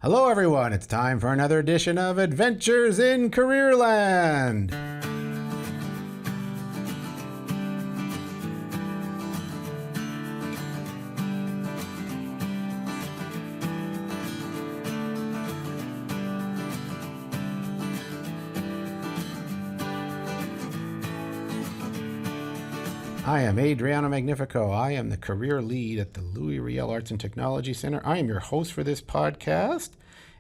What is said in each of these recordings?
Hello everyone, it's time for another edition of Adventures in Careerland. I am Adriano Magnifico. I am the career lead at the Riel Arts and Technology Center. I am your host for this podcast,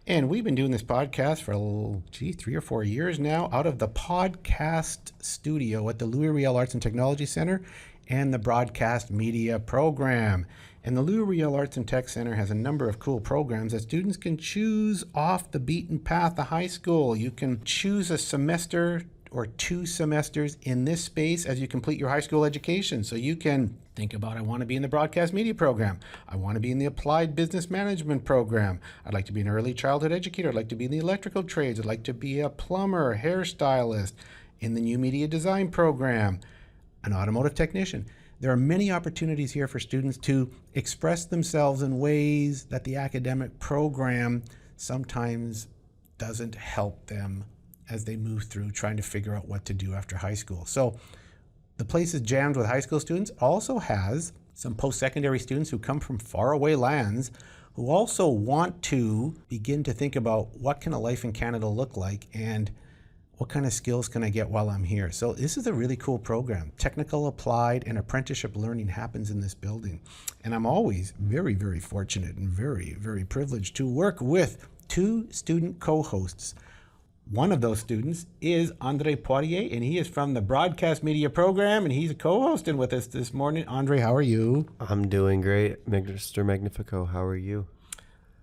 and we've been doing this podcast for 3 or 4 years now out of the podcast studio at the Riel Arts and Technology Center and the broadcast media program. And the Riel Arts and Tech Center has a number of cool programs that students can choose off the beaten path of high school. You can choose a semester or 2 semesters in this space as you complete your high school education. So you can think about, I want to be in the broadcast media program. I want to be in the applied business management program. I'd like to be an early childhood educator. I'd like to be in the electrical trades. I'd like to be a plumber, a hairstylist, in the new media design program, an automotive technician. There are many opportunities here for students to express themselves in ways that the academic program sometimes doesn't help them as they move through trying to figure out what to do after high school. So the place is jammed with high school students, also has some post-secondary students who come from faraway lands who also want to begin to think about what can a life in Canada look like and what kind of skills can I get while I'm here. So this is a really cool program. Technical, applied, and apprenticeship learning happens in this building. And I'm always very, very fortunate and very, very privileged to work with 2 student co-hosts. One of those students is Andre Poirier, and he is from the broadcast media program, and he's co-hosting with us this morning. Andre, how are you? I'm doing great, Mr. Magnifico. How are you?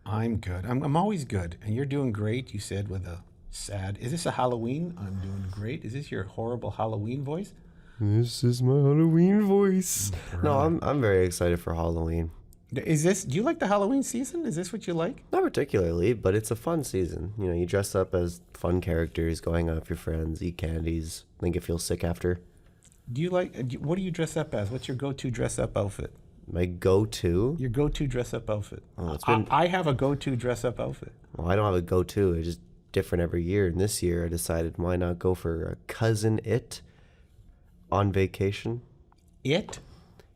I'm good. I'm always good, and you're doing great. You said with a sad. Is this a Halloween? I'm doing great. Is this your horrible Halloween voice? This is my Halloween voice. No, I'm very excited for Halloween. Do you like the Halloween season? Is this what you like? Not particularly, but it's a fun season. You know, you dress up as fun characters, going out with your friends, eat candies, then get feel sick after. What do you dress up as? What's your go-to dress-up outfit? My go-to? Your go-to dress-up outfit. Oh, I have a go-to dress-up outfit. Well, I don't have a go-to. It's just different every year. And this year I decided why not go for a Cousin It on vacation. It?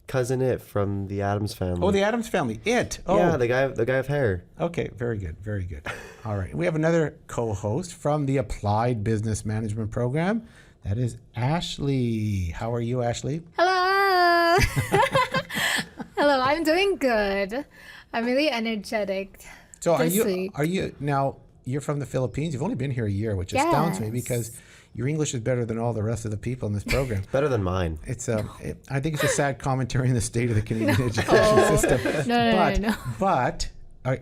Cousin It from the Addams Family. Oh, the Addams Family. It. Oh. Yeah, the guy with hair. Okay, very good, very good. All right, we have another co-host from the Applied Business Management Program. That is Ashley. How are you, Ashley? Hello. Hello, I'm doing good. I'm really energetic. So are you now? You're from the Philippines. You've only been here a year, which astounds me because your English is better than all the rest of the people in this program. Better than mine. I think it's a sad commentary on the state of the Canadian education system. No. But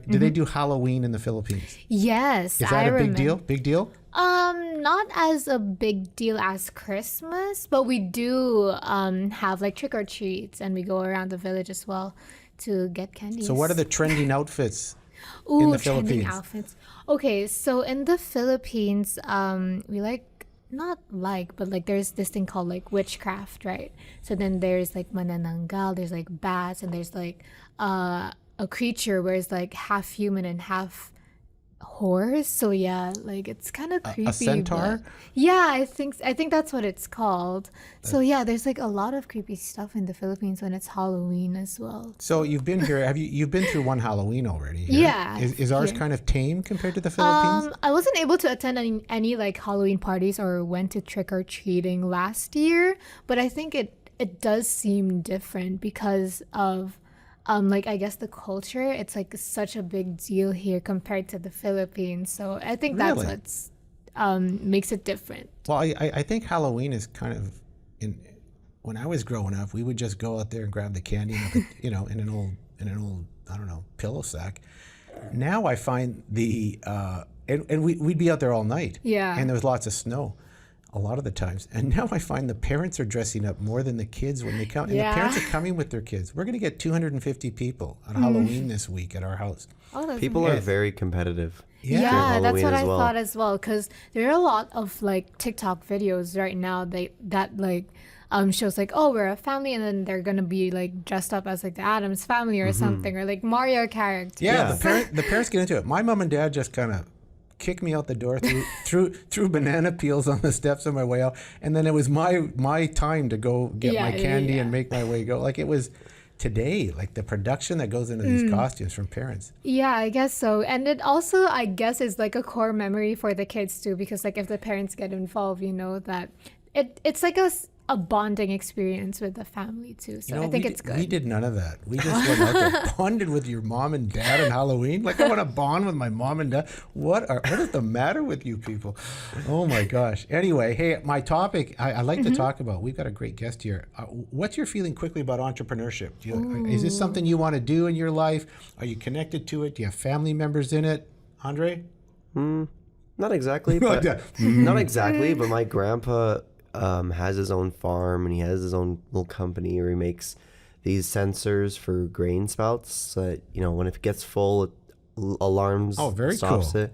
do they do Halloween in the Philippines? Yes, Is that a big deal? Big deal? Not as a big deal as Christmas, but we do have like trick or treats, and we go around the village as well to get candies. So what are the trending outfits in the Philippines? Trending outfits. Okay, so in the Philippines, we but there's this thing called like witchcraft, right? So then there's like manananggal, there's like bats, and there's like a creature where it's like half human and half horse. So yeah, like it's kind of creepy. A centaur? Yeah, I think that's what it's called. So yeah, there's like a lot of creepy stuff in the Philippines when it's Halloween as well. So you've been here. You've been through one Halloween already? Here. Yeah. Is ours kind of tame compared to the Philippines? I wasn't able to attend any like Halloween parties or went to trick or treating last year, but I think it does seem different because of like I guess the culture. It's like such a big deal here compared to the Philippines. So I think that's what's makes it different. Well, I think Halloween is kind of when I was growing up, we would just go out there and grab the candy, in an old I don't know, pillow sack. Now I find and we'd be out there all night. Yeah. And there was lots of snow a lot of the times. And now I find the parents are dressing up more than the kids when they come. And the parents are coming with their kids. We're going to get 250 people on Halloween this week at our house. Oh, people are very competitive. Yeah, that's what I thought as well. Because there are a lot of like TikTok videos right now that like shows like, oh, we're a family, and then they're gonna be like dressed up as like the Addams Family or something, or like Mario characters. Yeah, the parents get into it. My mom and dad just kind of kicked me out the door, threw banana peels on the steps on my way out, and then it was my time to go get my candy and make my way go. Like it was today, like the production that goes into these costumes from parents. Yeah, I guess so. And it also, I guess, is like a core memory for the kids too, because like if the parents get involved, you know, that it's like a bonding experience with the family too. So I think it's good. We did none of that. We just went out there, bonded with your mom and dad on Halloween. Like I want to bond with my mom and dad. What is the matter with you people? Oh my gosh. Anyway, hey, my topic I like to talk about. We've got a great guest here. What's your feeling quickly about entrepreneurship? Is this something you want to do in your life? Are you connected to it? Do you have family members in it? Andre? Not exactly, but not exactly. But my grandpa has his own farm, and he has his own little company where he makes these sensors for grain spouts. So that, you know, when it gets full, it alarms, stops it.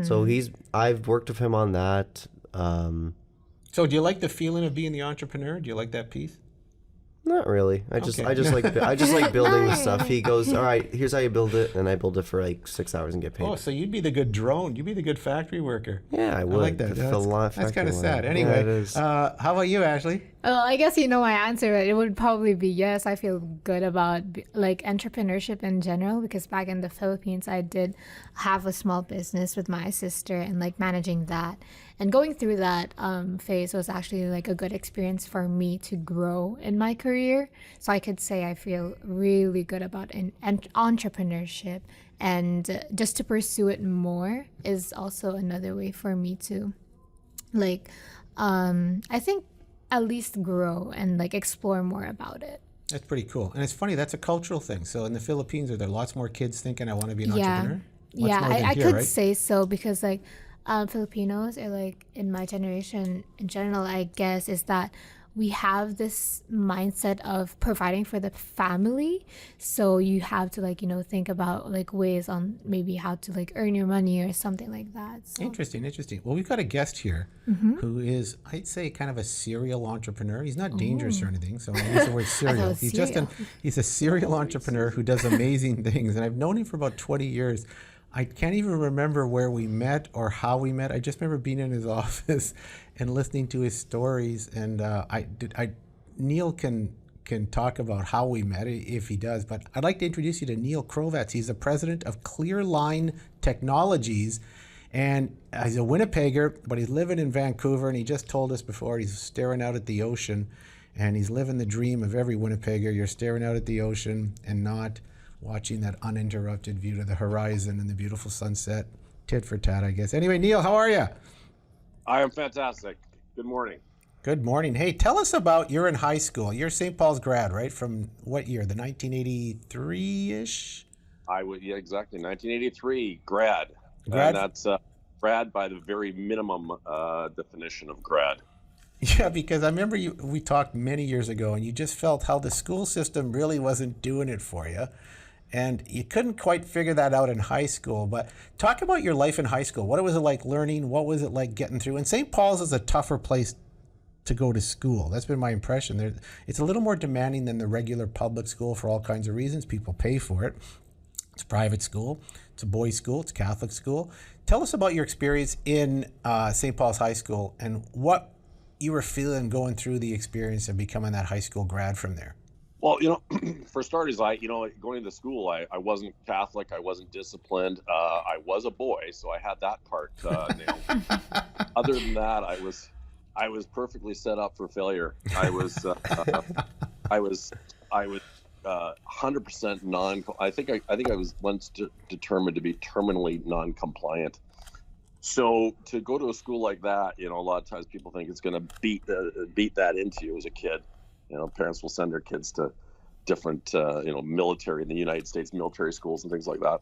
So I've worked with him on that. So do you like the feeling of being the entrepreneur? Do you like that piece? Not really. I just like building the stuff. He goes, all right, here's how you build it, and I build it for like 6 hours and get paid. Oh, so you'd be the good drone. You'd be the good factory worker. Yeah, I would. I like that. That's kind of sad. Anyway, yeah, it is. How about you, Ashley? Well, I guess you know my answer. It would probably be yes. I feel good about like entrepreneurship in general, because back in the Philippines, I did have a small business with my sister and like managing that. And going through that phase was actually like a good experience for me to grow in my career. So I could say I feel really good about entrepreneurship, and just to pursue it more is also another way for me to like, I think at least grow and like explore more about it. That's pretty cool. And it's funny, that's a cultural thing. So in the Philippines, are there lots more kids thinking I want to be an entrepreneur? I could say so, because like Filipinos, or like in my generation in general, I guess, is that we have this mindset of providing for the family. So you have to like, you know, think about like ways on maybe how to like earn your money or something like that. So. Interesting. Well, we've got a guest here who is, I'd say, kind of a serial entrepreneur. He's not dangerous or anything, so I use the word serial. He's a serial entrepreneur who does amazing things, and I've known him for about 20 years. I can't even remember where we met or how we met. I just remember being in his office and listening to his stories. And Neil can talk about how we met if he does. But I'd like to introduce you to Neil Krovats. He's the president of Careerland Technologies. And he's a Winnipegger, but he's living in Vancouver. And he just told us before, he's staring out at the ocean. And he's living the dream of every Winnipegger. You're staring out at the ocean and not watching that uninterrupted view to the horizon and the beautiful sunset. Tit for tat, I guess. Anyway, Neil, how are you? I am fantastic. Good morning. Good morning. Hey, tell us about, you're in high school. You're St. Paul's grad, right? From what year? The 1983-ish? Yeah, exactly. 1983, grad. And that's grad by the very minimum definition of grad. Yeah, because I remember we talked many years ago, and you just felt how the school system really wasn't doing it for you. And you couldn't quite figure that out in high school. But talk about your life in high school. What was it like learning? What was it like getting through? And St. Paul's is a tougher place to go to school. That's been my impression. It's a little more demanding than the regular public school for all kinds of reasons. People pay for it. It's a private school. It's a boys' school. It's a Catholic school. Tell us about your experience in St. Paul's High School and what you were feeling going through the experience of becoming that high school grad from there. Well, for starters, going to school, I wasn't Catholic. I wasn't disciplined. I was a boy, so I had that part nailed. Other than that, I was perfectly set up for failure. I was 100% non. I think I was once determined to be terminally non-compliant. So to go to a school like that, a lot of times people think it's going to beat that into you as a kid. Parents will send their kids to different, military in the United States military schools and things like that.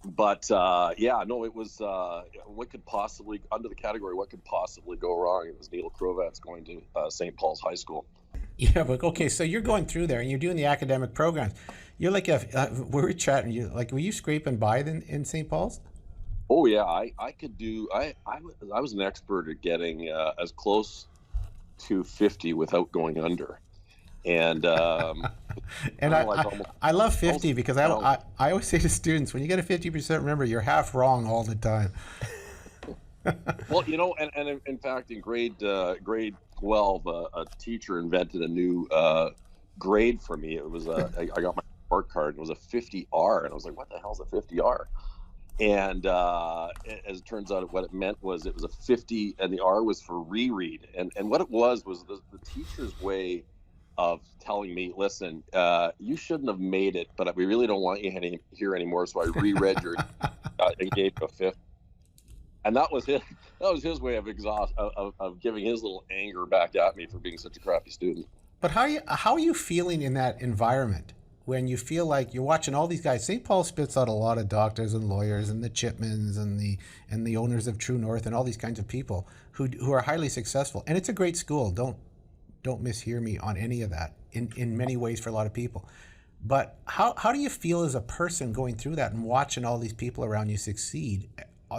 But it was what could possibly, under the category, what could possibly go wrong? It was Neil Krovats going to St. Paul's High School. Yeah, but okay, so you're going through there and you're doing the academic programs. You're like, we were chatting, were you scraping by in St. Paul's? Oh yeah, I could do. I was an expert at getting as close 250 without going under. And And I love 50 because I always say to students, when you get a 50%, remember you're half wrong all the time. Well, you know, and in fact, in grade 12, a teacher invented a new grade for me. It was I got my report card, and it was a 50R, and I was like, what the hell's a 50R? And as it turns out, what it meant was it was a 50, and the R was for reread. And what it was the teacher's way of telling me, listen, you shouldn't have made it, but we really don't want you here anymore. So I reread your and gave you a 50. And that was his way of giving his little anger back at me for being such a crappy student. But how are you feeling in that environment when you feel like you're watching all these guys? St. Paul spits out a lot of doctors and lawyers and the Chipmans and the owners of True North and all these kinds of people who are highly successful. And it's a great school. Don't mishear me on any of that in many ways for a lot of people. But how do you feel as a person going through that and watching all these people around you succeed?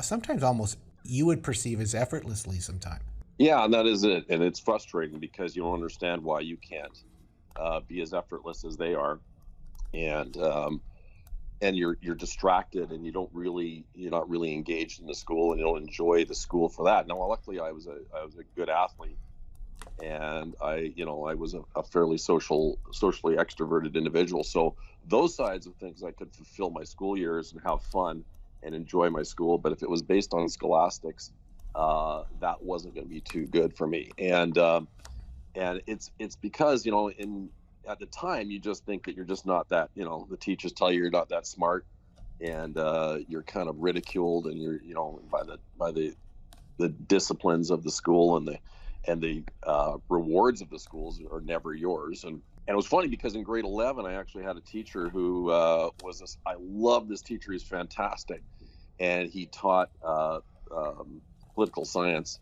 Sometimes almost you would perceive as effortlessly sometimes. Yeah, and that is it. And it's frustrating because you don't understand why you can't be as effortless as they are. And you're distracted, and you're not really engaged in the school, and you don't enjoy the school for that. Now, luckily, I was a good athlete, and I was a fairly socially extroverted individual. So those sides of things, I could fulfill my school years and have fun and enjoy my school. But if it was based on scholastics, that wasn't going to be too good for me. And it's because at the time you just think that you're just not that. The teachers tell you you're not that smart, and you're kind of ridiculed, and you're by the disciplines of the school, and the rewards of the schools are never yours. And it was funny because in grade 11, I actually had a teacher who I love this teacher. He's fantastic. And he taught political science.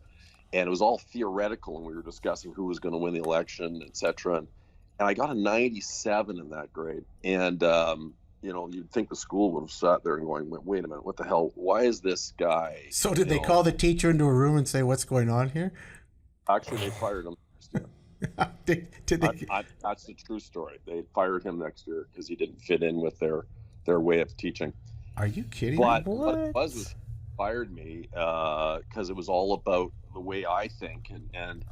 And it was all theoretical, and we were discussing who was going to win the election, et cetera. And I got a 97 in that grade. And, you'd think the school would have sat there and going, wait a minute, what the hell? Why is this guy? So did they call the teacher into a room and say, what's going on here? Actually, they fired him next year. Did they? That's the true story. They fired him next year because he didn't fit in with their way of teaching. Are you kidding? But what it was fired me because it was all about the way I think, and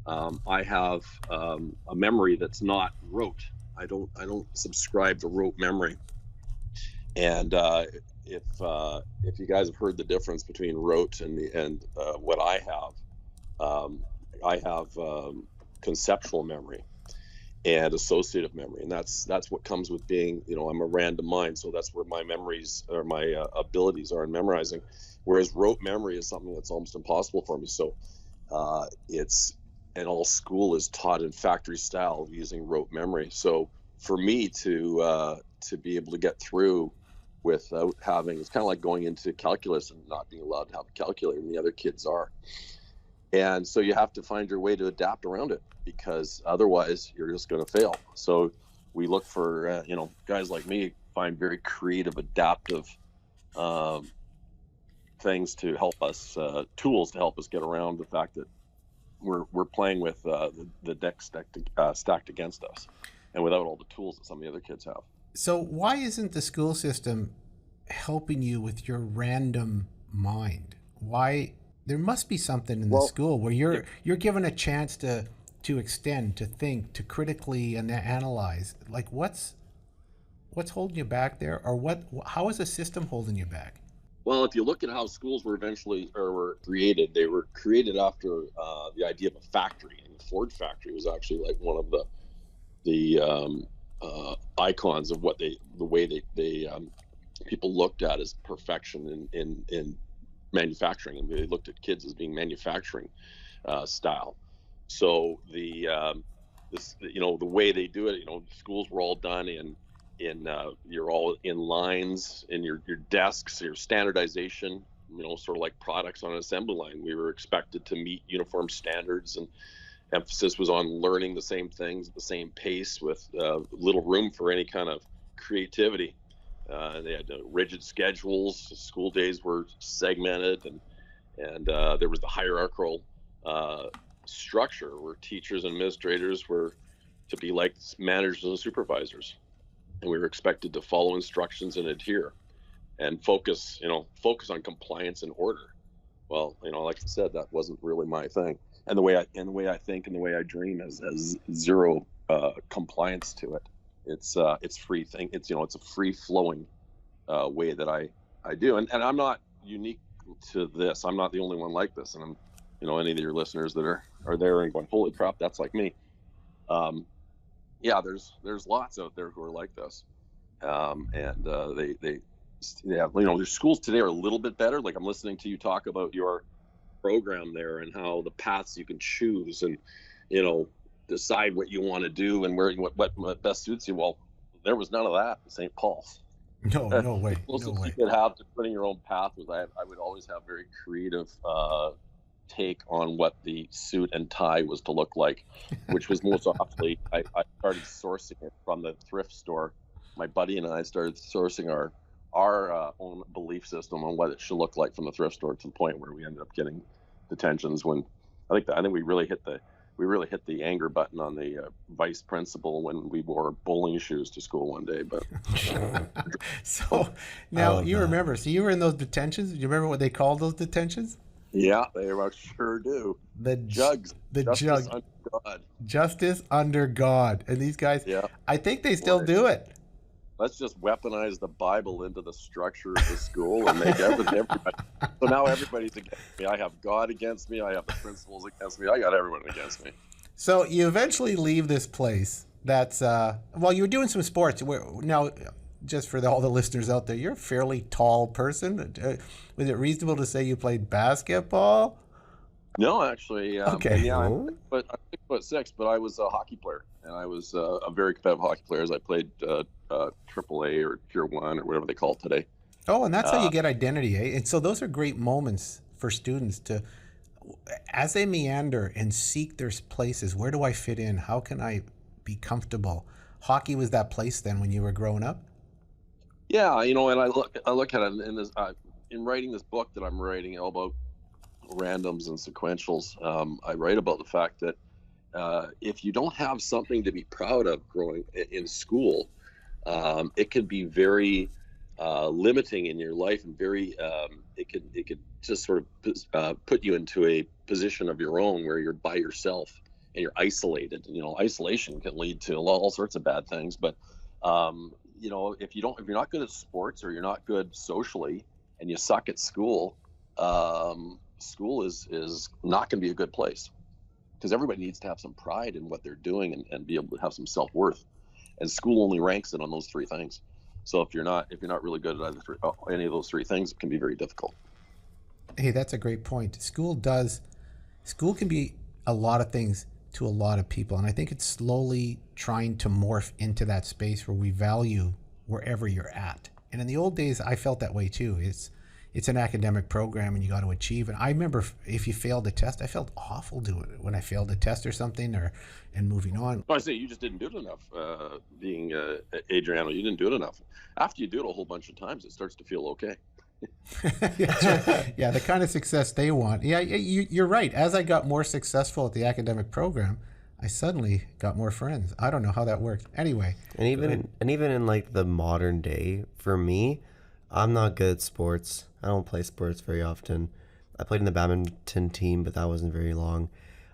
I have a memory that's not rote. I don't subscribe to rote memory. And if you guys have heard the difference between rote and what I have conceptual memory and associative memory, and that's what comes with being, I'm a random mind, so that's where my memories or my abilities are in memorizing, whereas rote memory is something that's almost impossible for me. So and all school is taught in factory style using rote memory. So for me to be able to get through without having, it's kind of like going into calculus and not being allowed to have a calculator, and the other kids are. And so you have to find your way to adapt around it, because otherwise you're just going to fail. So we look for, guys like me find very creative, adaptive things to help us, tools to help us get around the fact that we're playing with the deck stacked against us, and without all the tools that some of the other kids have. So why isn't the school system helping you with your random mind? Why? There must be something in the school where you're given a chance to extend, to think, to critically and analyze. Like what's holding you back there, or how is the system holding you back? Well, if you look at how schools were created, they were created after the idea of a factory, and the Ford factory was actually like one of the icons of the way they people looked at as perfection in manufacturing, and they looked at kids as being manufacturing style. So the way they do it, schools were all done in you're all in lines in your desks, your standardization, sort of like products on an assembly line. We were expected to meet uniform standards, and emphasis was on learning the same things at the same pace with little room for any kind of creativity. They had rigid schedules. School days were segmented, and there was the hierarchical structure where teachers and administrators were to be like managers and supervisors, and we were expected to follow instructions and adhere and focus on compliance and order. Well, like I said, that wasn't really my thing. And the way I think and the way I dream has zero compliance to it. It's free thing. It's a free flowing way that I do. And I'm not unique to this. I'm not the only one like this. And I'm, any of your listeners that are there and going, holy crap, that's like me. Yeah, there's lots out there who are like this. Their schools today are a little bit better. Like, I'm listening to you talk about your program there and how the paths you can choose and, decide what you want to do and what best suits you. Well, there was none of that in St. Paul's. No way. No way. You could have to putting your own path was I would always have very creative take on what the suit and tie was to look like, which was most often I started sourcing it from the thrift store. My buddy and I started sourcing our own belief system on what it should look like from the thrift store, to the point where we ended up getting detentions when I think we really hit the anger button on the vice principal when we wore bowling shoes to school one day. But so now you remember. So you were in those detentions. Do you remember what they called those detentions? Yeah, they sure do. The jugs. The Justice jug. under God. Justice under God. And these guys, yeah, I think they still do it. Let's just weaponize the Bible into the structure of the school and make everybody. So now everybody's against me. I have God against me. I have the principals against me. I got everyone against me. So you eventually leave this place. That's you were doing some sports. Now, just for all the listeners out there, you're a fairly tall person. Was it reasonable to say you played basketball? No, actually. Okay. Yeah, but I'm 6'6", but I was a hockey player, and I was a very competitive hockey player. As I played AAA or Tier 1 or whatever they call it today. Oh, and that's how you get identity, eh? And so those are great moments for students to, as they meander and seek their places. Where do I fit in? How can I be comfortable? Hockey was that place then when you were growing up? Yeah, and I look at it in this in writing this book that I'm writing all about randoms and sequentials. I write about the fact that if you don't have something to be proud of growing in school, it can be very limiting in your life, and very it could just sort of put you into a position of your own where you're by yourself and you're isolated. Isolation can lead to all sorts of bad things. But if you're not good at sports, or you're not good socially, and you suck at school, school is not going to be a good place, because everybody needs to have some pride in what they're doing and be able to have some self-worth. And school only ranks it on those three things. So if you're not really good at any of those three things, it can be very difficult. Hey, that's a great point. School can be a lot of things to a lot of people, and I think it's slowly trying to morph into that space where we value wherever you're at. And in the old days, I felt that way too. It's an academic program and you got to achieve. And I remember if you failed a test, I felt awful doing it when I failed a test or something, and moving on. I say you just didn't do it enough. Being Adriano, you didn't do it enough. After you do it a whole bunch of times, it starts to feel okay. Yeah, the kind of success they want. Yeah, you're right. As I got more successful at the academic program, I suddenly got more friends. I don't know how that worked. Anyway. And even in like the modern day, for me, I'm not good at sports. I don't play sports very often. I played in the badminton team, but that wasn't very long.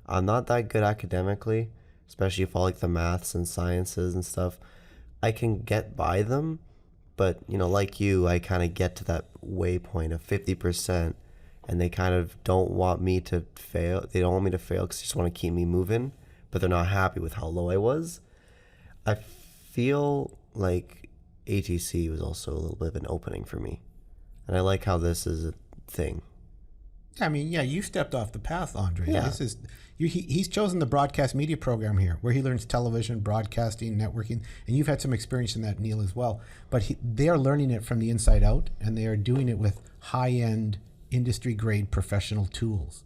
I'm not that good academically, especially for like the maths and sciences and stuff. I can get by them, but like you, I kind of get to that waypoint of 50%, and they kind of don't want me to fail. They don't want me to fail because they just want to keep me moving, but they're not happy with how low I was. I feel like ATC was also a little bit of an opening for me, and I like how this is a thing. I mean, yeah, you stepped off the path, Andre. Yeah. He's chosen the broadcast media program here, where he learns television, broadcasting, networking, and you've had some experience in that, Neil, as well. But they are learning it from the inside out, and they are doing it with high-end, industry-grade professional tools.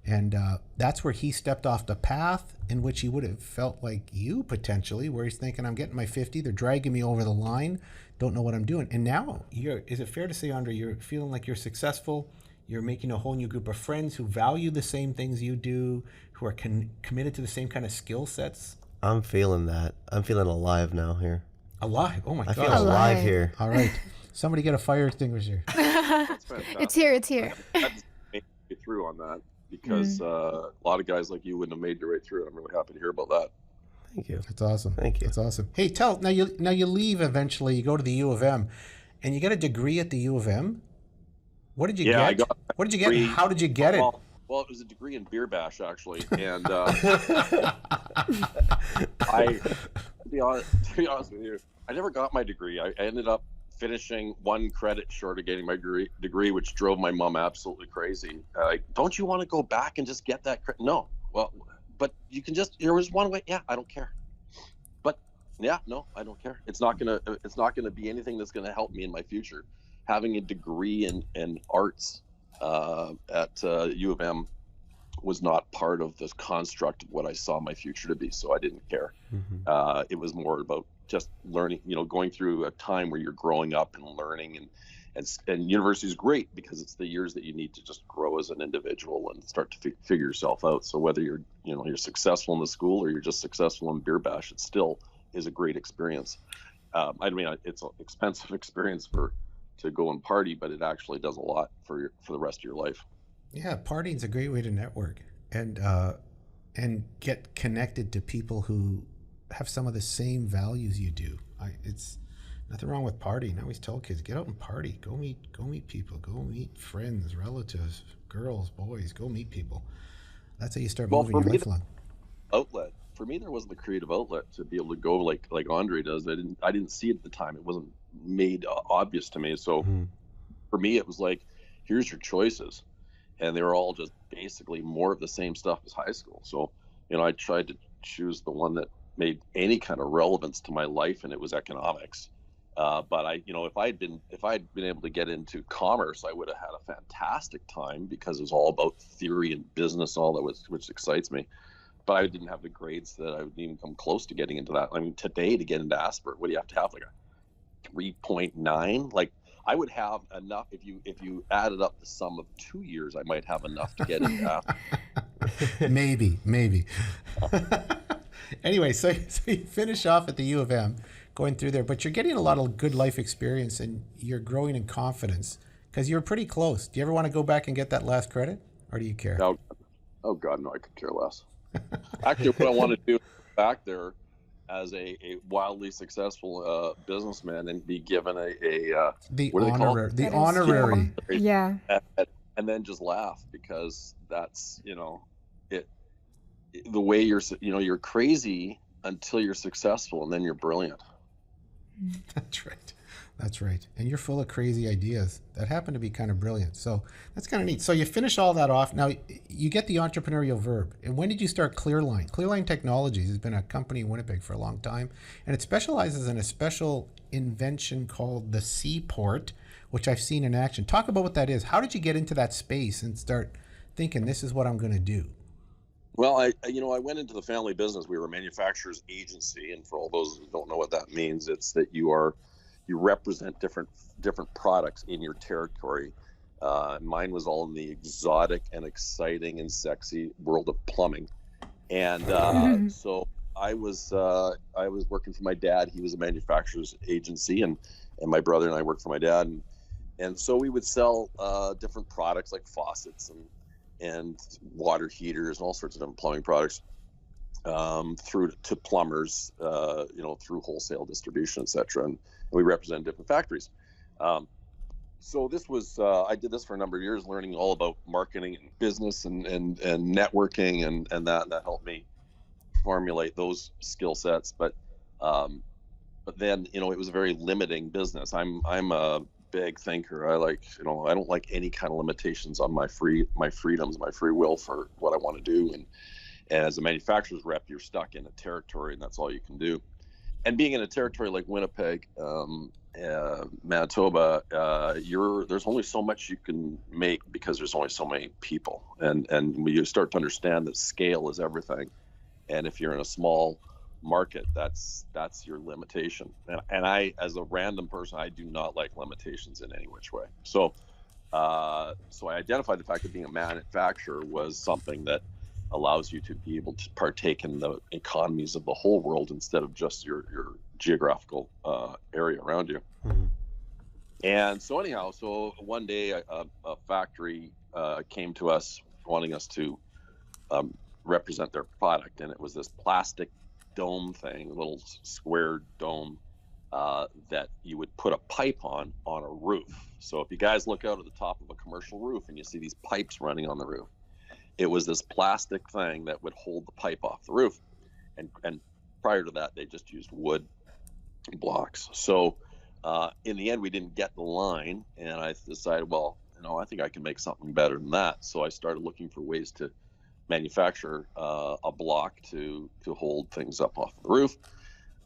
And that's where he stepped off the path in which he would have felt like you, potentially, where he's thinking, I'm getting my 50, they're dragging me over the line, don't know what I'm doing. And now, is it fair to say, Andre, you're feeling like you're successful, You're making a whole new group of friends who value the same things you do, who are committed to the same kind of skill sets. I'm feeling that. I'm feeling alive now here. Alive? Oh my I God. feel alive here. All right. Somebody get a fire extinguisher. That's fantastic. It's here. It's here. I just made it through on that because a lot of guys like you wouldn't have made your way through. I'm really happy to hear about that. Thank you. That's awesome. Thank you. That's awesome. Hey, now you leave eventually. You go to the U of M, and you get a degree at the U of M. What did you get? I got what did you get? And how did you get it? Well, it was a degree in beer bash actually, and to be honest with you, I never got my degree. I ended up finishing one credit short of getting my degree, which drove my mom absolutely crazy. Don't you want to go back and just get that credit? No. Well, but you can just. There was one way. Yeah, I don't care. But yeah, no, I don't care. It's not gonna be anything that's gonna help me in my future. Having a degree in arts at U of M was not part of this construct of what I saw my future to be, so I didn't care. It was more about just learning, going through a time where you're growing up and learning, and university is great because it's the years that you need to just grow as an individual and start to figure yourself out. So whether you're successful in the school or you're just successful in beer bash, it still is a great experience. I mean, it's an expensive experience to go and party, but it actually does a lot for the rest of your life. Yeah, partying is a great way to network and get connected to people who have some of the same values you do. It's nothing wrong with partying. I always tell kids, get out and party. Go meet people. Go meet friends, relatives, girls, boys. Go meet people. That's how you start moving your life along. Outlet. For me, there wasn't the creative outlet to be able to go like Andre does. I didn't see it at the time. It wasn't made obvious to me. So for me, it was like, here's your choices. And they were all just basically more of the same stuff as high school. So, I tried to choose the one that made any kind of relevance to my life, and it was economics. But if I'd been able to get into commerce, I would have had a fantastic time because it was all about theory and business, which excites me. But I didn't have the grades that I would even come close to getting into that. I mean, today to get into Asper, what do you have to have, like a 3.9? Like, I would have enough if you added up the sum of 2 years, I might have enough to get into Asper. Maybe. Anyway, so you finish off at the U of M, going through there, but you're getting a lot of good life experience and you're growing in confidence because you're pretty close. Do you ever want to go back and get that last credit, or do you care? Oh God, no, I could care less. Actually, what I want to do is go back there as a wildly successful businessman and be given the honorary. Yeah. And then just laugh because that's the way you're crazy until you're successful and then you're brilliant. That's right. And you're full of crazy ideas that happen to be kind of brilliant. So that's kind of neat. So you finish all that off. Now you get the entrepreneurial verb. And when did you start Clearline? Clearline Technologies has been a company in Winnipeg for a long time. And it specializes in a special invention called the Seaport, which I've seen in action. Talk about what that is. How did you get into that space and start thinking, this is what I'm going to do? Well, I went into the family business. We were a manufacturer's agency. And for all those who don't know what that means, it's that you represent different products in your territory. Mine was all in the exotic and exciting and sexy world of plumbing. And so I was working for my dad. He was a manufacturer's agency, and my brother and I worked for my dad. And so we would sell different products like faucets and water heaters and all sorts of different plumbing products through to plumbers, through wholesale distribution, etc. And we represent different factories. So this was, I did this for a number of years, learning all about marketing and business and networking, and that helped me formulate those skill sets. But then, it was a very limiting business. I'm a big thinker. I don't like any kind of limitations on my freedoms, my free will for what I want to do. And as a manufacturer's rep, you're stuck in a territory, and that's all you can do. And being in a territory like Winnipeg, Manitoba, there's only so much you can make because there's only so many people. And you start to understand that scale is everything. And if you're in a small market, that's your limitation. And I, as a random person, I do not like limitations in any which way. So So I identified the fact that being a manufacturer was something that allows you to be able to partake in the economies of the whole world instead of just your geographical area around you. Mm-hmm. And so anyhow, so one day a factory came to us wanting us to represent their product, and it was this plastic dome thing, a little square dome that you would put a pipe on a roof. So if you guys look out at the top of a commercial roof and you see these pipes running on the roof, it was this plastic thing that would hold the pipe off the roof. And prior to that, they just used wood blocks. So in the end, we didn't get the line, and I decided, well, I think I can make something better than that. So I started looking for ways to manufacture a block to hold things up off the roof.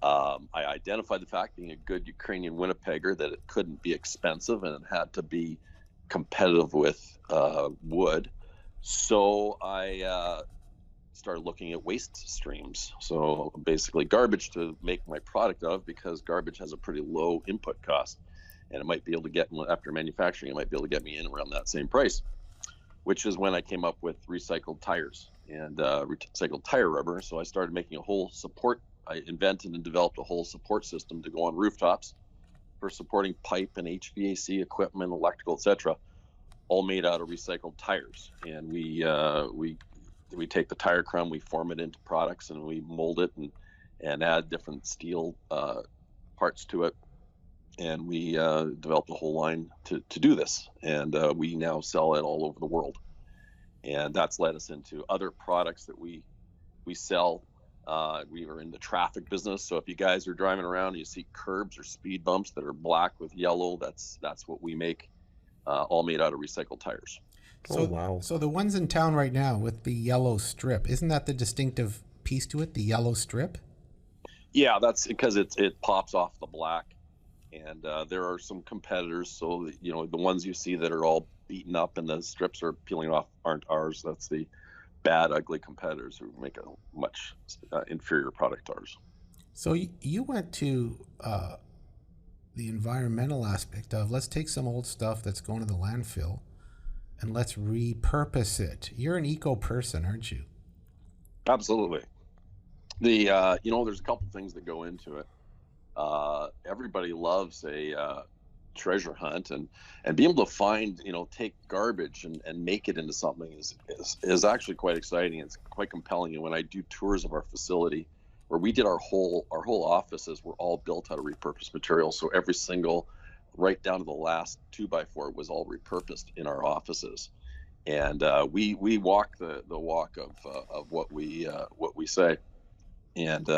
I identified the fact, being a good Ukrainian Winnipegger, that it couldn't be expensive and it had to be competitive with wood. So I started looking at waste streams. So basically garbage to make my product out of, because garbage has a pretty low input cost. And it might be able to get, after manufacturing, it might be able to get me in around that same price, which is when I came up with recycled tires and recycled tire rubber. So I started making a whole support. I invented and developed a whole support system to go on rooftops for supporting pipe and HVAC equipment, electrical, etc., all made out of recycled tires. And we take the tire crumb, we form it into products, and we mold it and add different steel parts to it. And we developed a whole line to do this. And we now sell it all over the world. And that's led us into other products that we sell. We are in the traffic business. So if you guys are driving around and you see curbs or speed bumps that are black with yellow, that's what we make, all made out of recycled tires. So, Oh, wow. So the ones in town right now with the yellow strip, isn't that the distinctive piece to it, the yellow strip? Yeah, that's because it pops off the black. And there are some competitors. So, the ones you see that are all beaten up and the strips are peeling off aren't ours. That's the bad, ugly competitors who make a much inferior product to ours. So you went to the environmental aspect of, let's take some old stuff that's going to the landfill and let's repurpose it. You're an eco person, aren't you? Absolutely. There's a couple things that go into it. Everybody loves a treasure hunt, and being able to find, take garbage and make it into something is actually quite exciting. It's quite compelling. And when I do tours of our facility, where we did our whole offices were all built out of repurposed material. So every single, right down to the last 2x4, was all repurposed in our offices. And we walk the walk of what we say. And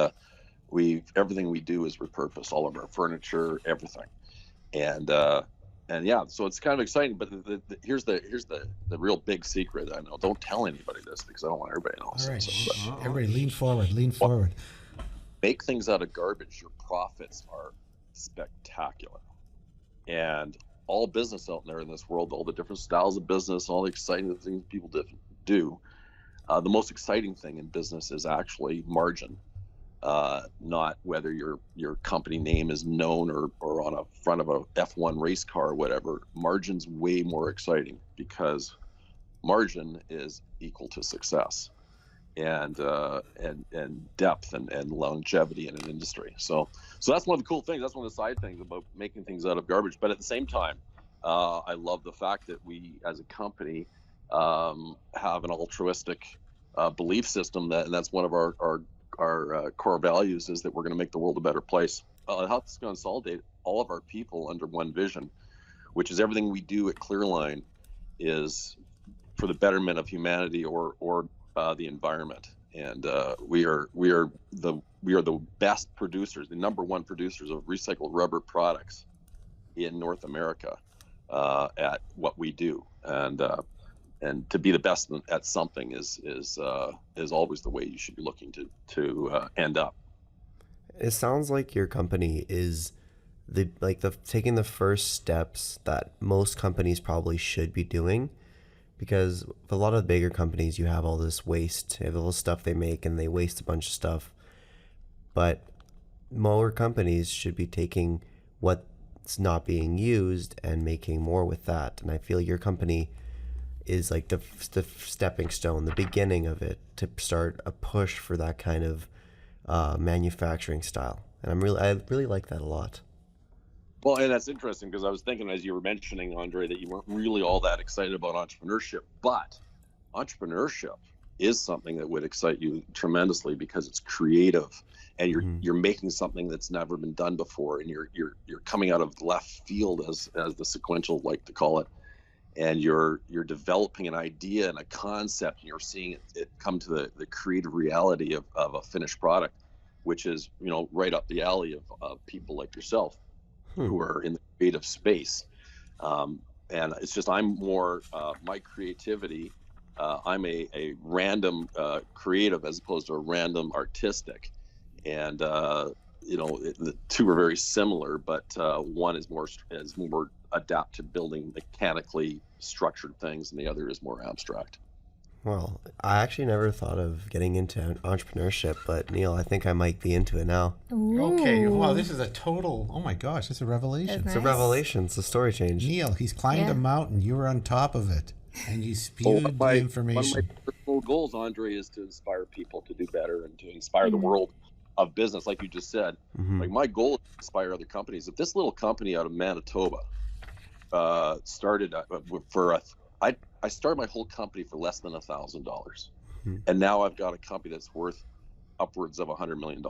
everything we do is repurposed, all of our furniture, everything. And yeah, so it's kind of exciting. But here's the real big secret. I know, don't tell anybody this because I don't want everybody to know. All right, So, everybody, lean forward. Make things out of garbage, your profits are spectacular. And all business out there in this world, all the different styles of business, all the exciting things people do, the most exciting thing in business is actually margin. Not whether your company name is known or on a front of a F1 race car or whatever. Margin's way more exciting because margin is equal to success and depth and longevity in an industry. So that's one of the cool things. That's one of the side things about making things out of garbage. But at the same time, I love the fact that we as a company have an altruistic belief system, and that's one of our core values, is that we're going to make the world a better place. It helps consolidate all of our people under one vision, which is everything we do at Careerland is for the betterment of humanity or the environment. And we are the best producers, the number one producers of recycled rubber products in North America at what we do. And to be the best at something is always the way you should be looking to end up. It sounds like your company is taking the first steps that most companies probably should be doing, because with a lot of bigger companies, you have all this waste, you have all this stuff they make, and they waste a bunch of stuff. But more companies should be taking what it's not being used and making more with that. And I feel your company is like the stepping stone, the beginning of it to start a push for that kind of manufacturing style. And I really like that a lot. Well, and that's interesting because I was thinking as you were mentioning, Andre, that you weren't really all that excited about entrepreneurship, but entrepreneurship is something that would excite you tremendously because it's creative and you're making something that's never been done before, and you're coming out of left field, as the sequential like to call it, and you're developing an idea and a concept, and you're seeing it come to the creative reality of a finished product, which is, you know, right up the alley of people like yourself who are in the creative space. And it's just, I'm more my creativity, I'm a random creative as opposed to a random artistic, and you know, the two are very similar, but one is more adapt to building mechanically structured things, and the other is more abstract. Well, I actually never thought of getting into entrepreneurship, but Neil, I think I might be into it now. Okay, wow, this is a total, oh my gosh, it's a revelation. That's It's a revelation. It's a story change. Neil, he's climbed a mountain, you were on top of it, and you spewed the information. One of my personal goals, Andre, is to inspire people to do better and to inspire the world of business, like you just said. Like, my goal is to inspire other companies. If this little company out of Manitoba started I started my whole company for less than $1,000, and now I've got a company that's worth upwards of $100 million.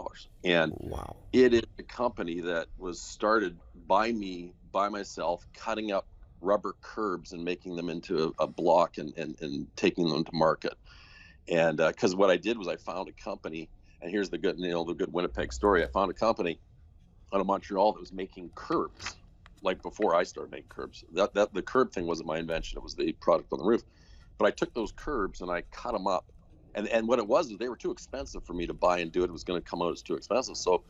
And wow, it is a company that was started by me, by myself, cutting up rubber curbs and making them into a block and taking them to market. And because what I did was I found a company, and here's the good, the good Winnipeg story. I found a company out of Montreal that was making curbs. Like before I started making curbs, that the curb thing wasn't my invention; it was the product on the roof. But I took those curbs and I cut them up, and what it was is they were too expensive for me to buy and do it. It was going to come out as too expensive. So,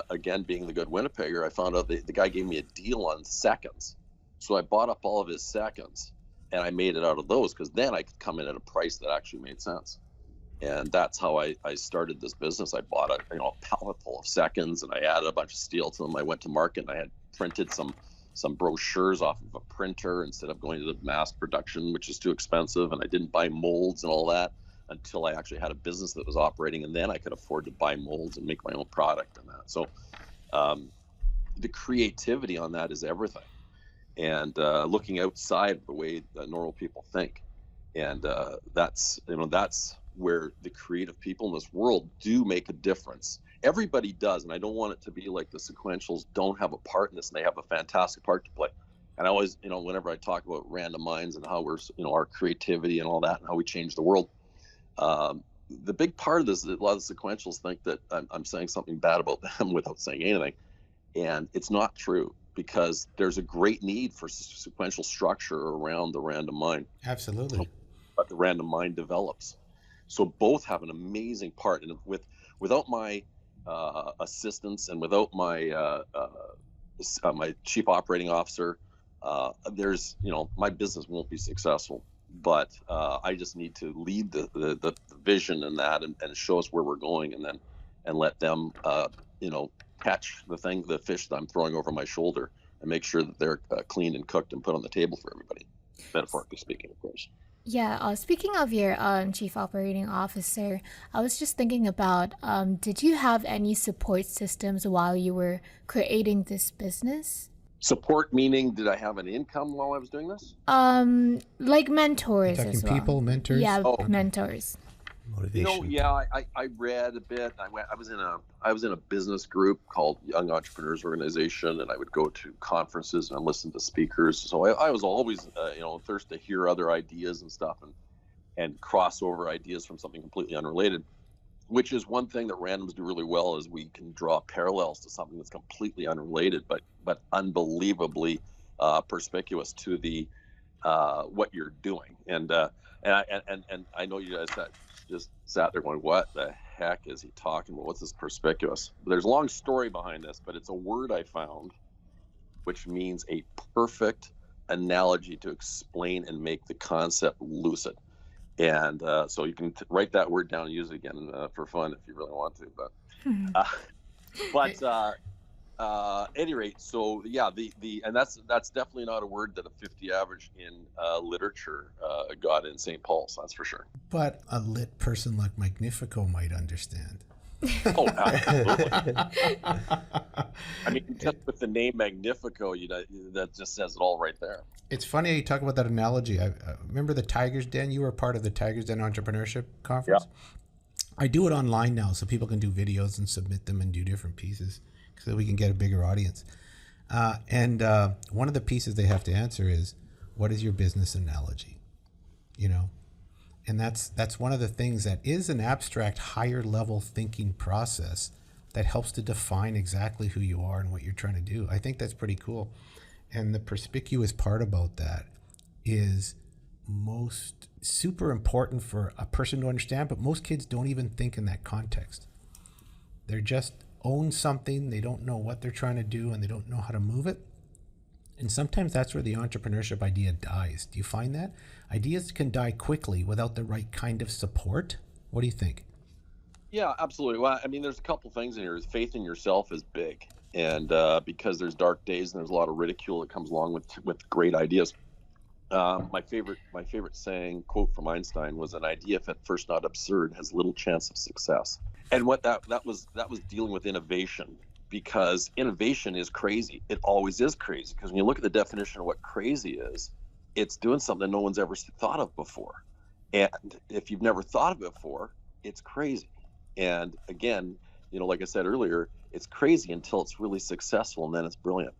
again, being the good Winnipegger, I found out the guy gave me a deal on seconds. So I bought up all of his seconds, and I made it out of those because then I could come in at a price that actually made sense. And that's how I started this business. I bought a pallet full of seconds, and I added a bunch of steel to them. I went to market and I had printed some brochures off of a printer instead of going to the mass production, which is too expensive. And I didn't buy molds and all that until I actually had a business that was operating, and then I could afford to buy molds and make my own product and that. So the creativity on that is everything, and looking outside the way that normal people think, and that's where the creative people in this world do make a difference. Everybody does, and I don't want it to be like the sequentials don't have a part in this, and they have a fantastic part to play. And I always, whenever I talk about random minds and how we're, our creativity and all that, and how we change the world, the big part of this is that a lot of the sequentials think that I'm saying something bad about them without saying anything, and it's not true, because there's a great need for sequential structure around the random mind. Absolutely. But the random mind develops. So both have an amazing part, and without my assistance and without my my chief operating officer, there's my business won't be successful. But I just need to lead the vision in that, and show us where we're going, and let them catch the fish that I'm throwing over my shoulder, and make sure that they're cleaned and cooked and put on the table for everybody, metaphorically speaking, of course. Yeah, speaking of your chief operating officer, I was just thinking about, did you have any support systems while you were creating this business? Support meaning, did I have an income while I was doing this? Like mentors as well. People, mentors? Yeah, mentors. Motivation. I read a bit. I was in a business group called Young Entrepreneurs Organization, and I would go to conferences and listen to speakers. So I was always thirsty to hear other ideas and stuff, and cross over ideas from something completely unrelated, which is one thing that randoms do really well, is we can draw parallels to something that's completely unrelated, but unbelievably perspicuous to the what you're doing. And I know you guys just sat there going, what the heck is he talking about? What's this perspicuous? There's a long story behind this, but it's a word I found which means a perfect analogy to explain and make the concept lucid. And so you can write that word down and use it again for fun if you really want to. But Any rate, so yeah, and that's definitely not a word that a 50 average in literature got in St. Paul's. That's for sure. But a lit person like Magnifico might understand. Oh, absolutely. I mean, just with the name Magnifico, that just says it all right there. It's funny how you talk about that analogy. I remember the Tiger's Den. You were part of the Tiger's Den Entrepreneurship Conference. Yeah. I do it online now, so people can do videos and submit them and do different pieces so that we can get a bigger audience. And one of the pieces they have to answer is, what is your business analogy? You know? And that's one of the things that is an abstract, higher level thinking process that helps to define exactly who you are and what you're trying to do. I think that's pretty cool. And the perspicuous part about that is most super important for a person to understand, but most kids don't even think in that context. They're just own something, they don't know what they're trying to do, and they don't know how to move it. And sometimes that's where the entrepreneurship idea dies. Do you find that? Ideas can die quickly without the right kind of support. What do you think? Yeah, absolutely. Well, I mean, there's a couple things in here. Faith in yourself is big. And because there's dark days and there's a lot of ridicule that comes along with great ideas. My favorite saying, quote from Einstein, was, an idea, if at first not absurd, has little chance of success. And what that was dealing with innovation, because innovation is crazy. It always is crazy, because when you look at the definition of what crazy is, it's doing something no one's ever thought of before. And if you've never thought of it before, it's crazy. And again, like I said earlier, it's crazy until it's really successful, and then it's brilliant.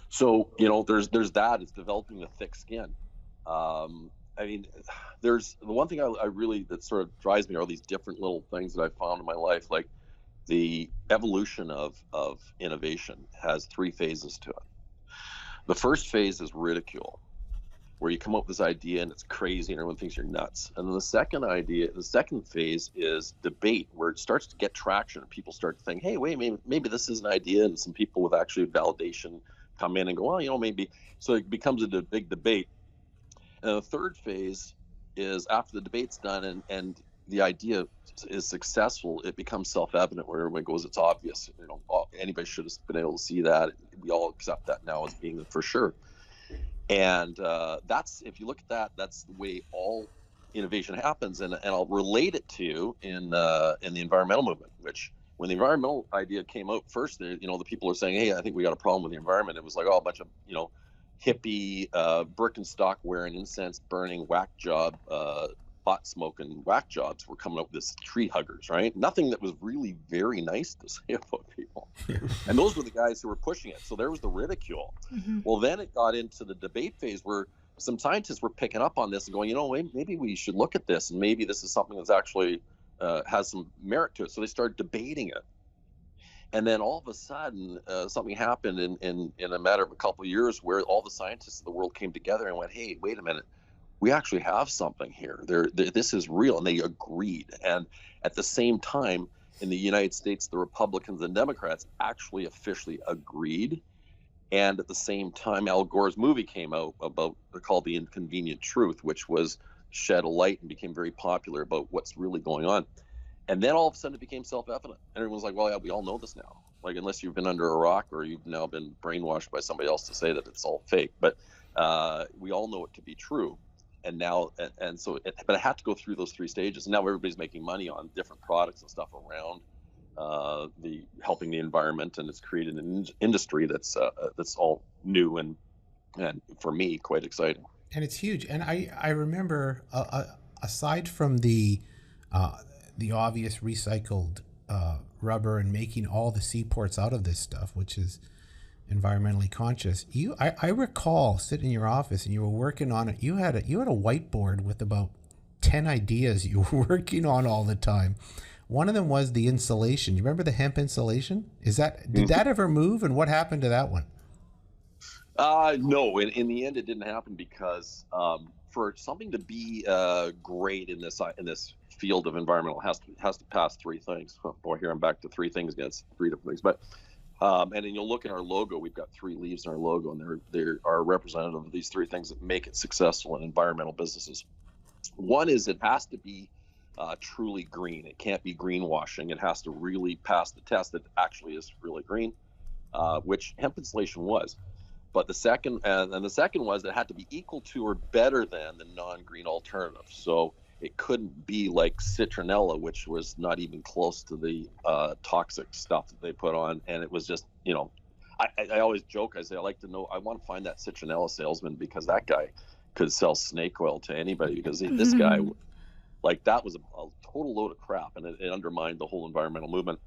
So, there's that. It's developing the thick skin. I mean, there's the one thing I really, that sort of drives me, are these different little things that I've found in my life. Like, the evolution of innovation has 3 phases to it. The first phase is ridicule, where you come up with this idea and it's crazy and everyone thinks you're nuts. And then the second phase is debate, where it starts to get traction and people start to think, hey, wait, maybe this is an idea, and some people with actually validation come in and go, well, maybe. So it becomes a big debate. And the third phase is, after the debate's done and the idea is successful, it becomes self-evident, where everybody goes, it's obvious. Anybody should have been able to see that. We all accept that now as being for sure. And that's, if you look at that, that's the way all innovation happens. And I'll relate it to in the environmental movement, which, when the environmental idea came out first, the people are saying, hey, I think we got a problem with the environment. It was like, a bunch of, hippie, Birkenstock wearing, incense burning, whack job, pot smoking whack jobs were coming up with this tree huggers, right? Nothing that was really very nice to say about people. And those were the guys who were pushing it. So there was the ridicule. Mm-hmm. Well, then it got into the debate phase, where some scientists were picking up on this and going, maybe we should look at this, and maybe this is something that's actually has some merit to it. So they started debating it. And then all of a sudden, something happened in a matter of a couple of years, where all the scientists of the world came together and went, hey, wait a minute, we actually have something here. This is real. And they agreed. And at the same time, in the United States, the Republicans and Democrats actually officially agreed. And at the same time, Al Gore's movie came out called The Inconvenient Truth, which was shed a light and became very popular about what's really going on. And then all of a sudden it became self-evident. And everyone's like, well, yeah, we all know this now. Like, unless you've been under a rock or you've now been brainwashed by somebody else to say that it's all fake. But we all know it to be true. And now, but it had to go through those 3 stages. And now everybody's making money on different products and stuff around helping the environment. And it's created an industry that's all new and for me, quite exciting. And it's huge. And I remember, aside from the obvious recycled rubber and making all the seaports out of this stuff, which is environmentally conscious, I recall sitting in your office and you were working on it. You had a whiteboard with about 10 ideas you were working on all the time. One of them was the insulation. You remember the hemp insulation? Did that ever move, and what happened to that one? No, in the end, it didn't happen, because for something to be great in this field of environmental has to pass 3 things. Oh, boy, here I'm back to 3 things again. It's 3 different things. But and then you'll look at our logo. We've got 3 leaves in our logo, and they are representative of these 3 things that make it successful in environmental businesses. One is, it has to be truly green. It can't be greenwashing. It has to really pass the test that actually is really green. which hemp insulation was. But the second was it had to be equal to or better than the non-green alternative. So it couldn't be like citronella, which was not even close to the toxic stuff that they put on. And it was just, I always joke, I say, I want to find that citronella salesman, because that guy could sell snake oil to anybody, because this guy, like, that was a total load of crap, and it undermined the whole environmental movement.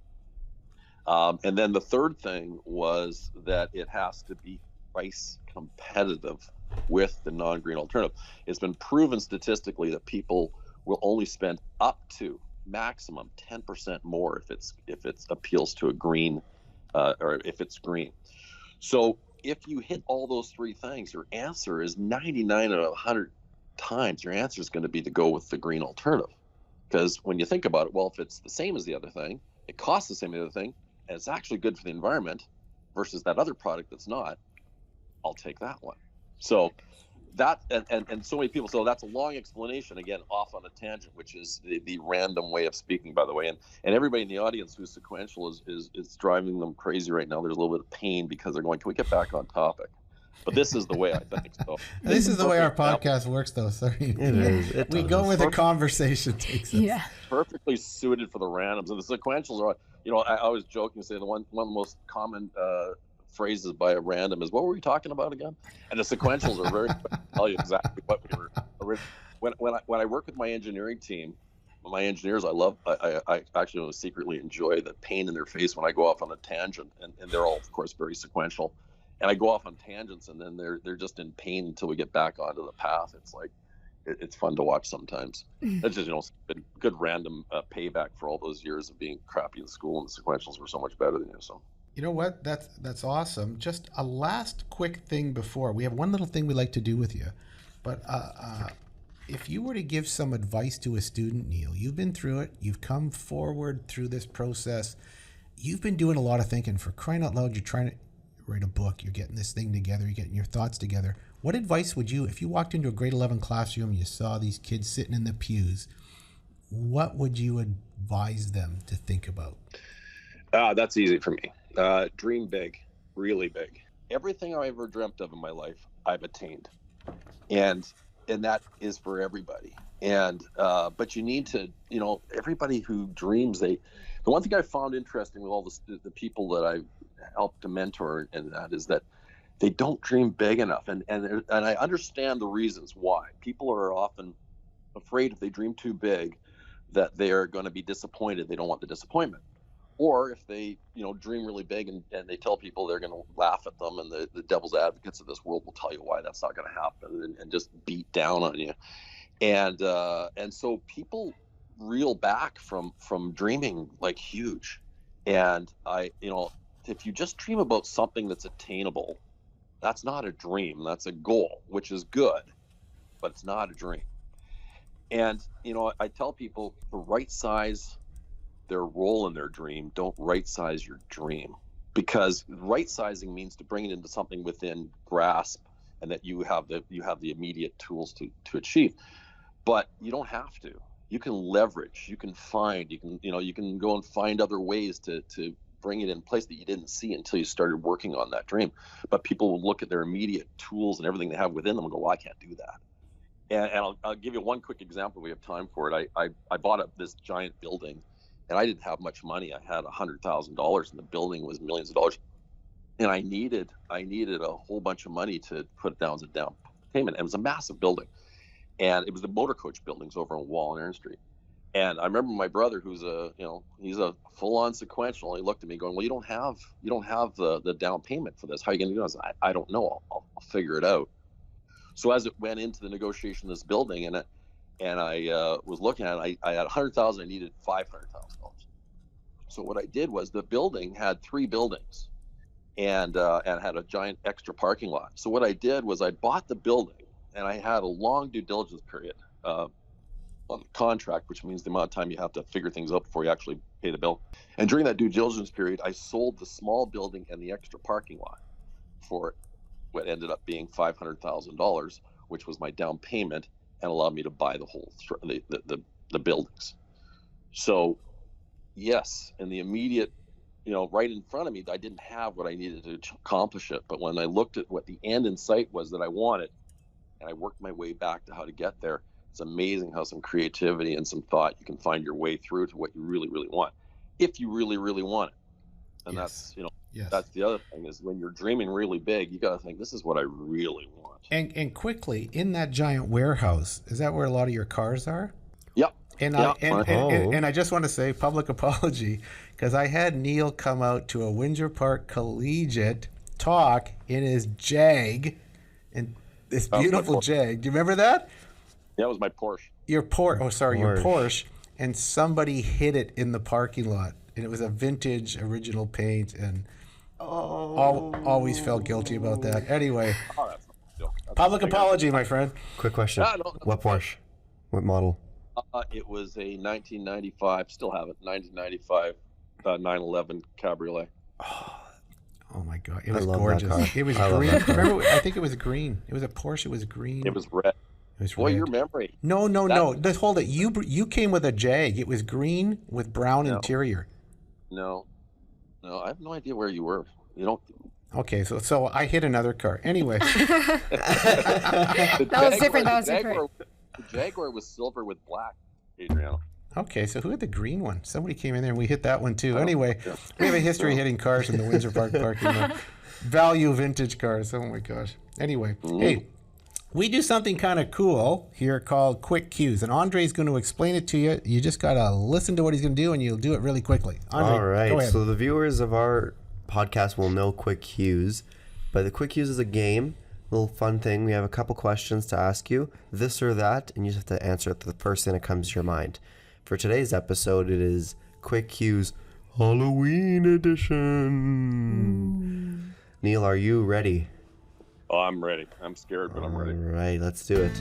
And then the third thing was that it has to be price competitive with the non-green alternative. It's been proven statistically that people will only spend up to maximum 10% more if it appeals to a green, or if it's green. So if you hit all those three things, your answer is 99 out of 100 times your answer is going to be to go with the green alternative. Because when you think about it, well, if it's the same as the other thing, it costs the same as the other thing, and it's actually good for the environment versus that other product that's not, I'll take that one. So that, and so many people, so that's a long explanation, again, off on a tangent, which is the random way of speaking, by the way. And everybody in the audience who's sequential is driving them crazy right now. There's a little bit of pain because they're going, can we get back on topic? But this is the way I think. So this is the way our podcast works, though. So we go where the conversation takes us. Yeah. Perfectly suited for the randoms. And the sequentials are, I was joking, say one of the most common phrases by a random is, what were we talking about again? And the sequentials are very quick to tell you exactly what we were. When I work with my engineering team, my engineers, I actually secretly enjoy the pain in their face when I go off on a tangent, and they're all, of course, very sequential. And I go off on tangents, and then they're just in pain until we get back onto the path. It's like, it's fun to watch sometimes. It's just, good random payback for all those years of being crappy in school, and the sequentials were so much better than you. So. You know what? That's awesome. Just a last quick thing before we have one little thing we like to do with you, but if you were to give some advice to a student, Neil, you've been through it. You've come forward through this process. You've been doing a lot of thinking. For crying out loud, you're trying to write a book. You're getting this thing together. You're getting your thoughts together. What advice would you, if you walked into a grade 11 classroom, you saw these kids sitting in the pews, what would you advise them to think about? That's easy for me. Dream big, really big. Everything I ever dreamt of in my life, I've attained, and that is for everybody. And but you need to, everybody who dreams, the one thing I found interesting with all the people that I helped to mentor, and that is that they don't dream big enough, and I understand the reasons why. People are often afraid if they dream too big that they are going to be disappointed. They don't want the disappointment. Or if they, dream really big and they tell people they're going to laugh at them, and the devil's advocates of this world will tell you why that's not going to happen, and just beat down on you. And so people reel back from dreaming like huge. And if you just dream about something that's attainable, that's not a dream. That's a goal, which is good, but it's not a dream. And, I tell people to right size their role in their dream. Don't right size your dream, because right sizing means to bring it into something within grasp, and that you have the immediate tools to achieve. But you don't have to. You can leverage, you can find, you can go and find other ways to bring it in place that you didn't see until you started working on that dream. But people will look at their immediate tools and everything they have within them and go, well, I can't do that. And I'll give you one quick example. We have time for it. I bought this giant building, and I didn't have much money. I had $100,000, and the building was millions of dollars. And I needed a whole bunch of money to put down as a down payment. And it was a massive building, and it was the motor coach buildings over on Wall and Aaron Street. And I remember my brother, who's he's a full-on sequential. He looked at me going, well, you don't have the down payment for this. How are you going to do this? I don't know. I'll figure it out. So as it went into the negotiation of this building, and I was looking at it, I had $100,000. I needed $500,000. So what I did was, the building had 3 buildings, and had a giant extra parking lot. So what I did was I bought the building, and I had a long due diligence period on the contract, which means the amount of time you have to figure things out before you actually pay the bill. And during that due diligence period, I sold the small building and the extra parking lot for what ended up being $500,000, which was my down payment, and allowed me to buy the whole the buildings. So yes, in the immediate right in front of me, I didn't have what I needed to accomplish it. But when I looked at what the end in sight was that I wanted, and I worked my way back to how to get there, it's amazing how some creativity and some thought you can find your way through to what you really, really want, if you really, really want it. And Yes. that's the other thing, is when you're dreaming really big, you got to think, this is what I really want. And quickly, in that giant warehouse, is that where a lot of your cars are? Yep. And I just want to say public apology, because I had Neil come out to a Windsor Park Collegiate talk in his Jag, and this beautiful Jag. Do you remember that? Yeah, it was my Porsche. Your Porsche, and somebody hit it in the parking lot, and it was a vintage original paint, and always felt guilty about that. Anyway, That's public apology, my friend. Quick question. What Porsche? What model? It was a 1995, still have it, 1995 911 Cabriolet. Oh my God, it was love that gorgeous. car. It was I love green. that car. Remember, I think it was green. It was a Porsche. It was green. It was red. It was Boy, red. your memory. No. Let's hold it. You came with a Jag. It was green with brown interior. No, I have no idea where you were. You don't. Okay, so I hit another car. Anyway, That was different. The Jaguar was silver with black, Adriano. okay, so who had the green one? Somebody came in there and we hit that one too. Anyway, we have a history of hitting cars in the Windsor Park parking lot. Value vintage cars. Oh my gosh. Anyway, hey, we do something kind of cool here called quick cues, and Andre's going to explain it to you. You just got to listen to what he's going to do, and you'll do it really quickly. Andre, All right. go ahead. So the viewers of our podcast will know quick cues, but the quick cues is a game, little fun thing. We have a couple questions to ask you, this or that, and you just have to answer it to the first thing that comes to your mind. For today's episode, it is quick cues Halloween edition. Neil, are you ready? Oh, I'm ready. I'm scared, but I'm ready. All right, let's do it.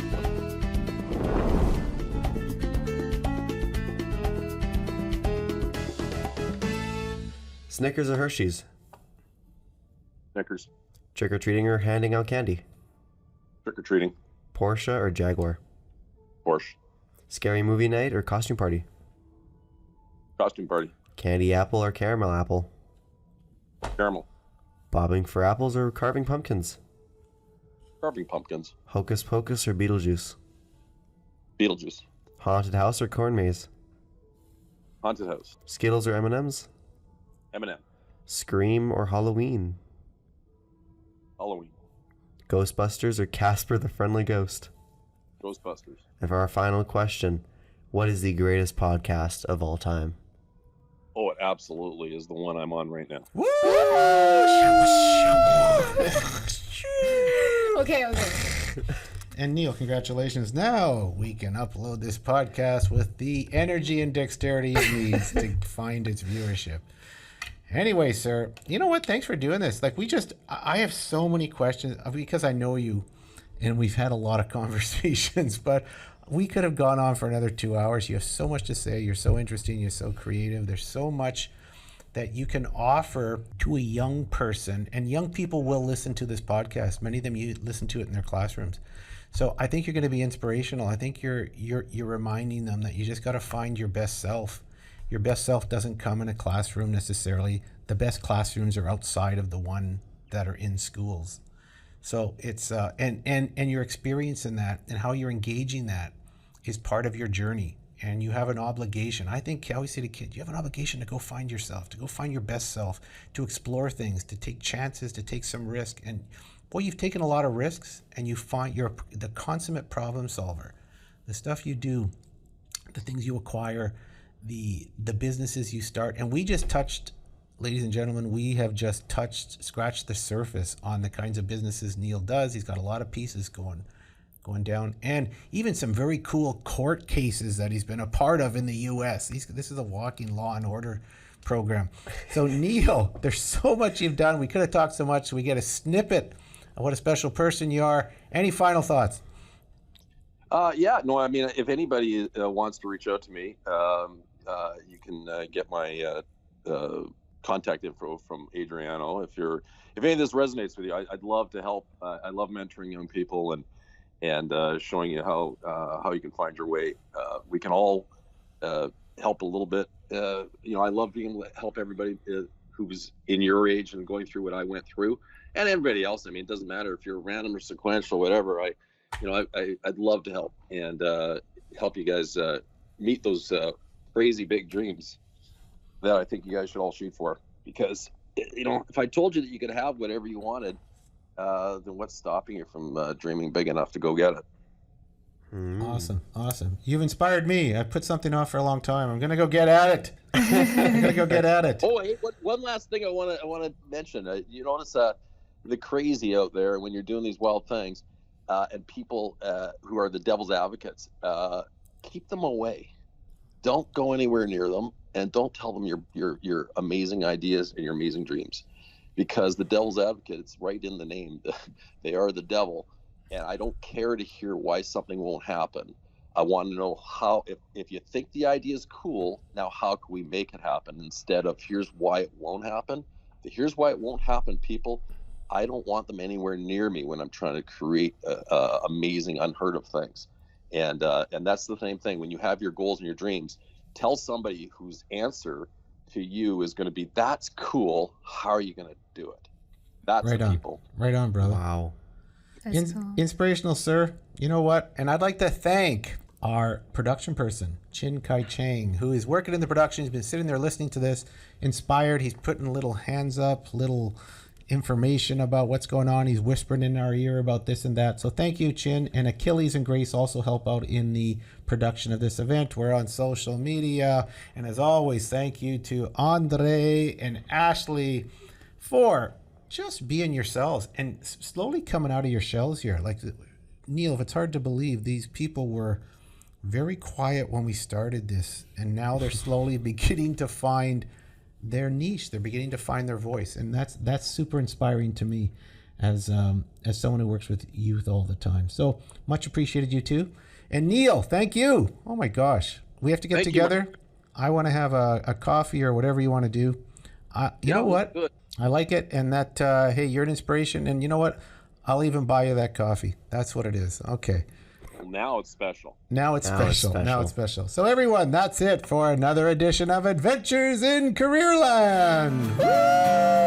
Snickers or Hershey's? Snickers. Trick-or-treating or handing out candy? Trick or treating. Porsche or Jaguar? Porsche. Scary movie night or costume party? Costume party. Candy apple or caramel apple? Caramel. Bobbing for apples or carving pumpkins? Carving pumpkins. Hocus pocus or Beetlejuice? Beetlejuice. Haunted house or corn maze? Haunted house. Skittles or M&M's? M&M. Scream or Halloween? Halloween. Ghostbusters or Casper the Friendly Ghost? Ghostbusters. And for our final question, what is the greatest podcast of all time? Oh, it absolutely is the one I'm on right now. Woo! Okay. And Neil, congratulations. Now we can upload this podcast with the energy and dexterity it needs to find its viewership. Anyway, sir, you know what? Thanks for doing this. I have so many questions because I know you and we've had a lot of conversations, but we could have gone on for another 2 hours. You have so much to say. You're so interesting. You're so creative. There's so much that you can offer to a young person, and young people will listen to this podcast. Many of them you listen to it in their classrooms. So I think you're going to be inspirational. I think you're reminding them that you just got to find your best self. Your best self doesn't come in a classroom necessarily. The best classrooms are outside of the one that are in schools. So it's and your experience in that and how you're engaging that is part of your journey. And you have an obligation. I think I always say to kids, you have an obligation to go find yourself, to go find your best self, to explore things, to take chances, to take some risk. And boy, you've taken a lot of risks, and you find you're the consummate problem solver. The stuff you do, the things you acquire, the businesses you start. And we just touched, ladies and gentlemen, we have just scratched the surface on the kinds of businesses Neil does. He's got a lot of pieces going down, and even some very cool court cases that he's been a part of in the U.S. This is a walking law and order program. So Neil, there's so much you've done. We could have talked so much, so we get a snippet of what a special person you are. Any final thoughts? If anybody wants to reach out to me, you can get my contact info from Adriano. If any of this resonates with you, I'd love to help. I love mentoring young people and showing you how you can find your way. We can all help a little bit. I love being able to help everybody who's in your age and going through what I went through, and everybody else. I mean, it doesn't matter if you're random or sequential, whatever. I'd love to help and help you guys meet those crazy big dreams that I think you guys should all shoot for. Because, if I told you that you could have whatever you wanted, then what's stopping you from dreaming big enough to go get it? Awesome. You've inspired me. I put something off for a long time. I'm gonna go get at it. I'm gonna go get at it. Oh, hey, one last thing I want to mention. You notice the crazy out there when you're doing these wild things, and people who are the devil's advocates. Keep them away. Don't go anywhere near them, and don't tell them your amazing ideas and your amazing dreams, because the devil's advocate, it's right in the name. They are the devil. And I don't care to hear why something won't happen. I want to know how, if you think the idea is cool, now how can we make it happen, instead of here's why it won't happen. Here's why it won't happen, people. I don't want them anywhere near me when I'm trying to create amazing, unheard of things. And that's the same thing. When you have your goals and your dreams, tell somebody whose answer to you is going to be, that's cool. How are you going to do it? That's right the on. people. Right on, brother. Wow. Inspirational, sir. You know what? And I'd like to thank our production person, Chin Kai Chang, who is working in the production. He's been sitting there listening to this, inspired. He's putting little hands up, little information about what's going on. He's whispering in our ear about this and that. So thank you, Chin. And Achilles and Grace also help out in the production of this event. We're on social media. And as always, thank you to Andre and Ashley for just being yourselves and slowly coming out of your shells here. Like, Neil, if it's hard to believe, these people were very quiet when we started this, and now they're slowly beginning to find their niche. They're beginning to find their voice, and that's super inspiring to me as someone who works with youth all the time. So much appreciated, you too. And Neil, thank you. Oh my gosh, we have to get together. I want to have a coffee or whatever you want to do. You know what? Good. I like it, and that, hey, you're an inspiration, and you know what? I'll even buy you that coffee. That's what it is. Okay. Well, now it's special. Now it's special. So everyone, that's it for another edition of Adventures in Careerland. Woo!